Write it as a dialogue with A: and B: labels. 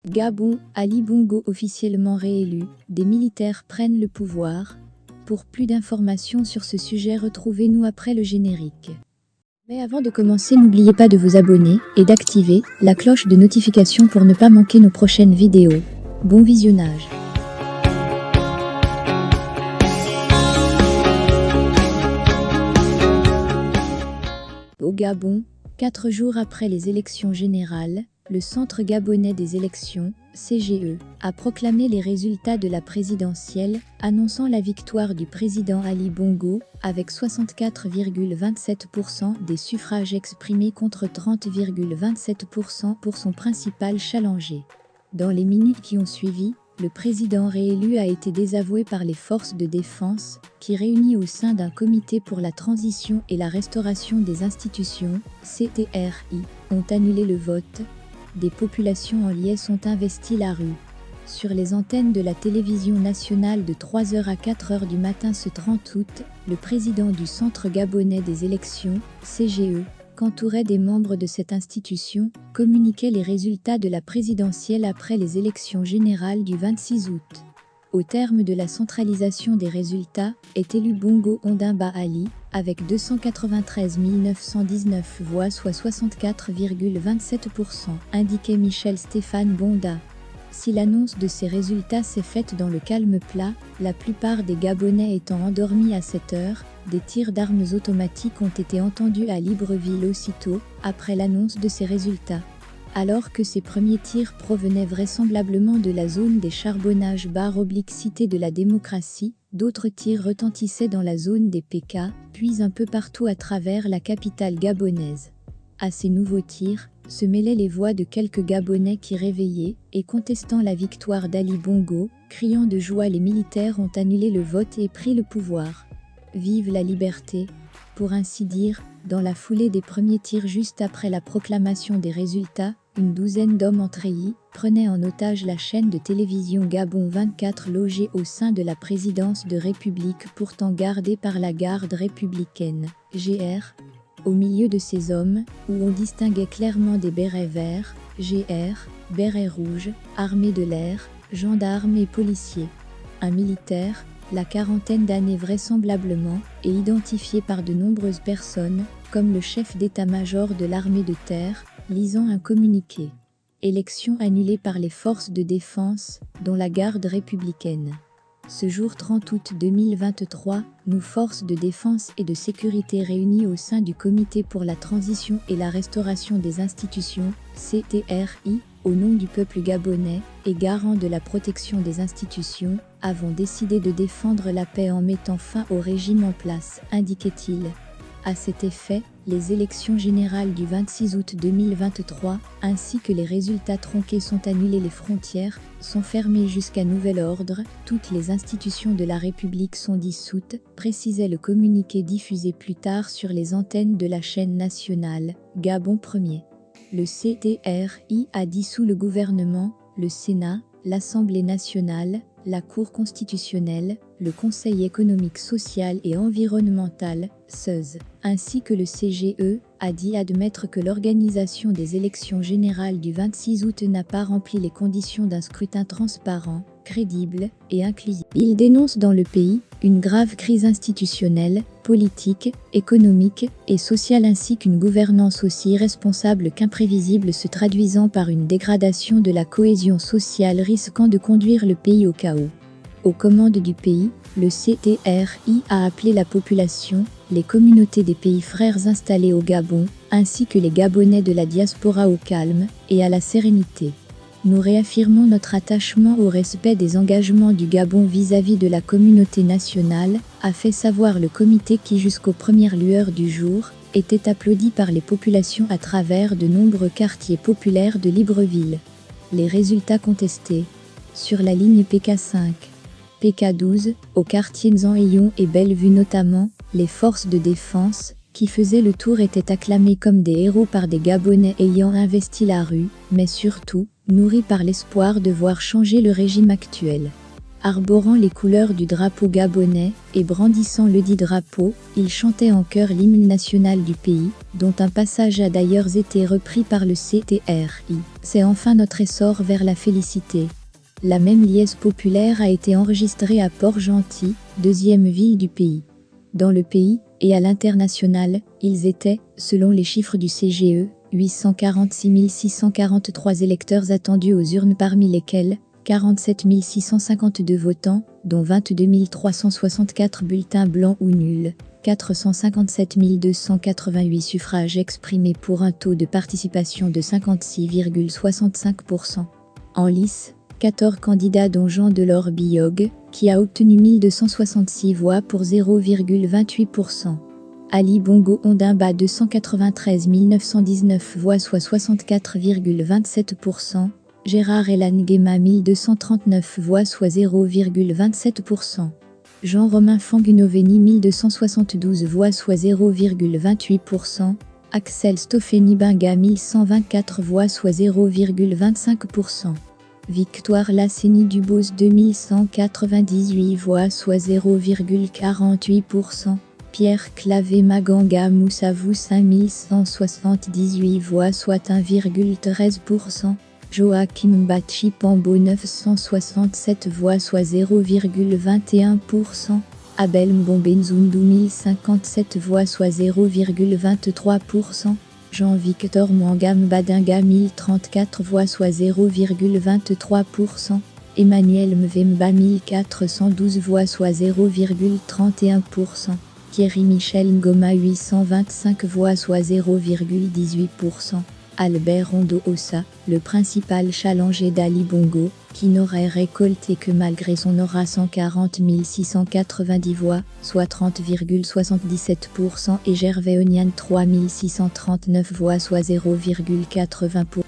A: Gabon, Ali Bongo officiellement réélu, des militaires prennent le pouvoir. Pour plus d'informations sur ce sujet, retrouvez-nous après le générique. Mais avant de commencer, n'oubliez pas de vous abonner et d'activer la cloche de notification pour ne pas manquer nos prochaines vidéos. Bon visionnage. Au Gabon, 4 jours après les élections générales, le Centre gabonais des élections, CGE, a proclamé les résultats de la présidentielle, annonçant la victoire du président Ali Bongo, avec 64,27% des suffrages exprimés contre 30,27% pour son principal challenger. Dans les minutes qui ont suivi, le président réélu a été désavoué par les forces de défense, qui réunies au sein d'un comité pour la transition et la restauration des institutions, CTRI, ont annulé le vote. Des populations en liesse ont investi la rue. Sur les antennes de la télévision nationale de 3h à 4h du matin ce 30 août, le président du Centre gabonais des élections, CGE, qu'entouraient des membres de cette institution, communiquait les résultats de la présidentielle après les élections générales du 26 août. Au terme de la centralisation des résultats, est élu Bongo Ondimba Ali, avec 293 919 voix soit 64,27%, indiquait Michel Stéphane Bonda. Si l'annonce de ces résultats s'est faite dans le calme plat, la plupart des Gabonais étant endormis à cette heure, des tirs d'armes automatiques ont été entendus à Libreville aussitôt, après l'annonce de ces résultats. Alors que ces premiers tirs provenaient vraisemblablement de la zone des charbonnages Cité de la démocratie, d'autres tirs retentissaient dans la zone des PK, puis un peu partout à travers la capitale gabonaise. À ces nouveaux tirs, se mêlaient les voix de quelques Gabonais qui, réveillés et contestant la victoire d'Ali Bongo, criant de joie, les militaires ont annulé le vote et pris le pouvoir. Vive la liberté! Pour ainsi dire, dans la foulée des premiers tirs juste après la proclamation des résultats, une douzaine d'hommes en treillis prenaient en otage la chaîne de télévision Gabon 24 logée au sein de la présidence de République pourtant gardée par la garde républicaine, GR. Au milieu de ces hommes, où on distinguait clairement des bérets verts, GR, bérets rouges, armés de l'air, gendarmes et policiers. Un militaire, la quarantaine d'années vraisemblablement, et identifié par de nombreuses personnes, comme le chef d'état-major de l'armée de terre, lisant un communiqué. Élection annulée par les forces de défense, dont la garde républicaine. Ce jour 30 août 2023, nos forces de défense et de sécurité réunies au sein du Comité pour la transition et la restauration des institutions, CTRI, au nom du peuple gabonais, et garant de la protection des institutions, avons décidé de défendre la paix en mettant fin au régime en place, indiquait-il. À cet effet, les élections générales du 26 août 2023, ainsi que les résultats tronqués sont annulés, les frontières sont fermées jusqu'à nouvel ordre, toutes les institutions de la République sont dissoutes, précisait le communiqué diffusé plus tard sur les antennes de la chaîne nationale, Gabon 1er. Le CTRI a dissous le gouvernement, le Sénat, l'Assemblée nationale, la Cour constitutionnelle, le Conseil économique, social et environnemental, CESE, ainsi que le CGE, a dit admettre que l'organisation des élections générales du 26 août n'a pas rempli les conditions d'un scrutin transparent, crédible et inclusif. Il dénonce dans le pays une grave crise institutionnelle, politique, économique et sociale ainsi qu'une gouvernance aussi irresponsable qu'imprévisible se traduisant par une dégradation de la cohésion sociale risquant de conduire le pays au chaos. Aux commandes du pays, le CTRI a appelé la population, les communautés des pays frères installés au Gabon, ainsi que les Gabonais de la diaspora au calme et à la sérénité. Nous réaffirmons notre attachement au respect des engagements du Gabon vis-à-vis de la communauté nationale, a fait savoir le comité qui jusqu'aux premières lueurs du jour, était applaudi par les populations à travers de nombreux quartiers populaires de Libreville. Les résultats contestés. Sur la ligne PK5, PK12, au quartier Nzan-Eyon et Bellevue notamment, les forces de défense, qui faisaient le tour, étaient acclamés comme des héros par des Gabonais ayant investi la rue, mais surtout, nourris par l'espoir de voir changer le régime actuel. Arborant les couleurs du drapeau gabonais et brandissant ledit drapeau, il chantait en chœur l'hymne national du pays, dont un passage a d'ailleurs été repris par le CTRI. C'est enfin notre essor vers la félicité. La même liesse populaire a été enregistrée à Port-Gentil, deuxième ville du pays. Dans le pays et à l'international, ils étaient, selon les chiffres du CGE, 846 643 électeurs attendus aux urnes, parmi lesquels 47 652 votants, dont 22 364 bulletins blancs ou nuls, 457 288 suffrages exprimés pour un taux de participation de 56,65%. En lice, 14 candidats dont Jean Delors Biog, qui a obtenu 1266 voix pour 0,28%. Ali Bongo Ondimba 293 919 voix soit 64,27%. Gérard Elan Guéma 1239 voix soit 0,27%. Jean-Romain Fangunoveni 1272 voix soit 0,28%. Axel Stofeni Benga 1124 voix soit 0,25%. Victoire Lasseni Dubos 2198 voix soit 0,48%. Pierre Clavé Maganga Moussavou 5178 voix soit 1,13%. Joachim Bachi Pambo 967 voix soit 0,21%. Abel Mbombenzundu 1057 voix soit 0,23%. Jean-Victor Mwangam Badinga 1034 voix soit 0,23%. Emmanuel Mvemba 1412 voix soit 0,31%. Thierry Michel Ngoma 825 voix soit 0,18%. Albert Rondo Ossa, le principal challenger d'Ali Bongo, qui n'aurait récolté que malgré son aura 140 690 voix, soit 30,77%, et Gervais Onian 3639 voix soit 0,80%.